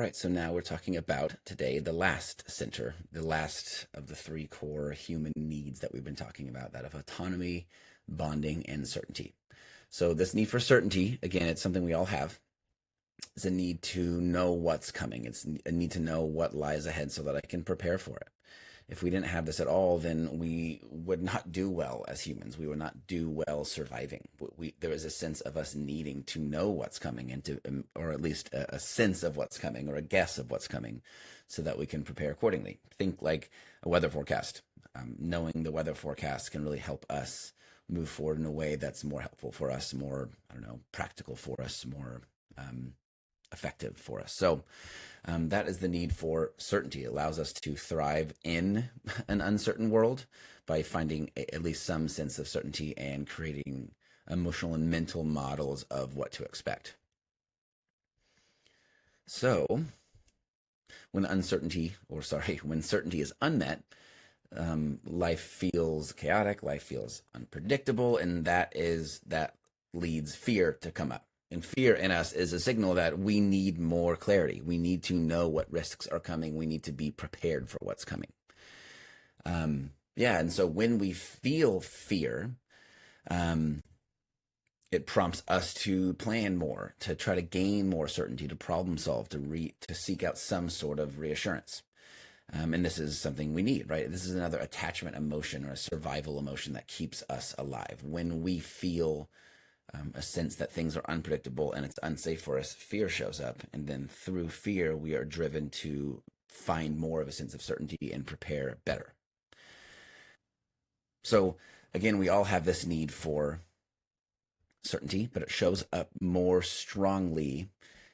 right, so now we're talking about today the last center, the last of the three core human needs that we've been talking about, that of autonomy, bonding, and certainty. So this need for certainty, again, it's something we all have. It's a need to know what's coming. It's a need to know what lies ahead so that I can prepare for it. If we didn't have this at all, then we would not do well as humans. We would not do well surviving. There is a sense of us needing to know what's coming and to, or at least a sense of what's coming or a guess of what's coming so that we can prepare accordingly. Think like a weather forecast. Knowing the weather forecast can really help us move forward in a way that's more helpful for us, more, I don't know, practical for us, more effective for us. So that is the need for certainty. It allows us to thrive in an uncertain world by finding at least some sense of certainty and creating emotional and mental models of what to expect. So when certainty is unmet, life feels chaotic, life feels unpredictable, and that leads fear to come up. And fear in us is a signal that we need more clarity. We need to know what risks are coming. We need to be prepared for what's coming. And so when we feel fear, it prompts us to plan more, to try to gain more certainty, to problem solve, to seek out some sort of reassurance. And this is something we need, right? This is another attachment emotion or a survival emotion that keeps us alive. When we feel a sense that things are unpredictable and it's unsafe for us, fear shows up. And then through fear, we are driven to find more of a sense of certainty and prepare better. So again, we all have this need for certainty, but it shows up more strongly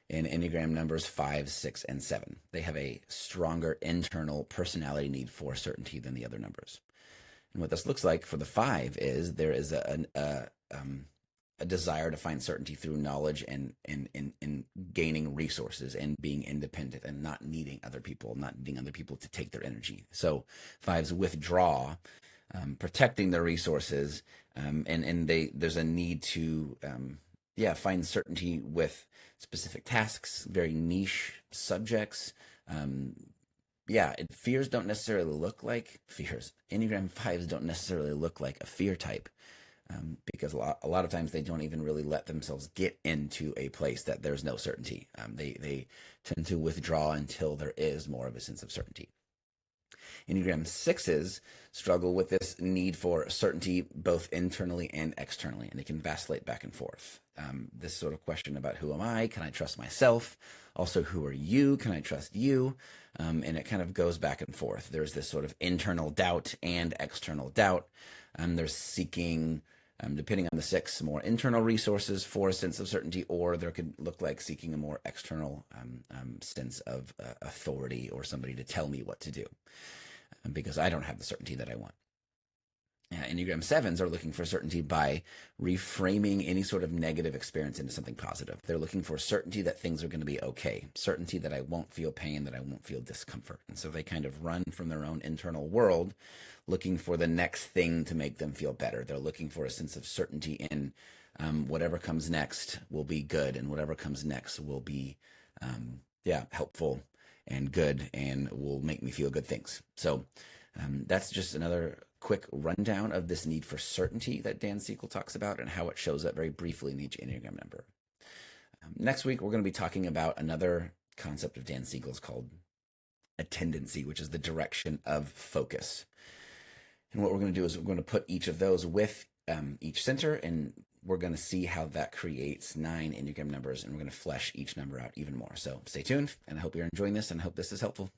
in Enneagram numbers 5, 6, and 7. They have a stronger internal personality need for certainty than the other numbers. And what this looks like for the 5 is there is a desire to find certainty through knowledge and gaining resources and being independent and not needing other people to take their energy. So 5s withdraw, protecting their resources, and there's a need to find certainty with specific tasks, very niche subjects. Fears don't necessarily look like fears. Enneagram 5s don't necessarily look like a fear type. Because a lot of times they don't even really let themselves get into a place that there's no certainty. They tend to withdraw until there is more of a sense of certainty. Enneagram 6s struggle with this need for certainty both internally and externally, and they can vacillate back and forth. This sort of question about who am I? Can I trust myself? Also, who are you? Can I trust you? And it kind of goes back and forth. There's this sort of internal doubt and external doubt. They're seeking, depending on the 6, more internal resources for a sense of certainty, or there could look like seeking a more external sense of authority or somebody to tell me what to do, because I don't have the certainty that I want. Enneagram 7s are looking for certainty by reframing any sort of negative experience into something positive. They're looking for certainty that things are going to be okay, certainty that I won't feel pain, that I won't feel discomfort. And so they kind of run from their own internal world, looking for the next thing to make them feel better. They're looking for a sense of certainty in whatever comes next will be good, and whatever comes next will be helpful and good and will make me feel good things. So that's just another quick rundown of this need for certainty that Dan Siegel talks about and how it shows up very briefly in each Enneagram number. Next week, we're going to be talking about another concept of Dan Siegel's called attendancy, which is the direction of focus. And what we're going to do is we're going to put each of those with each center, and we're going to see how that creates 9 Enneagram numbers, and we're going to flesh each number out even more. So stay tuned, and I hope you're enjoying this, and I hope this is helpful.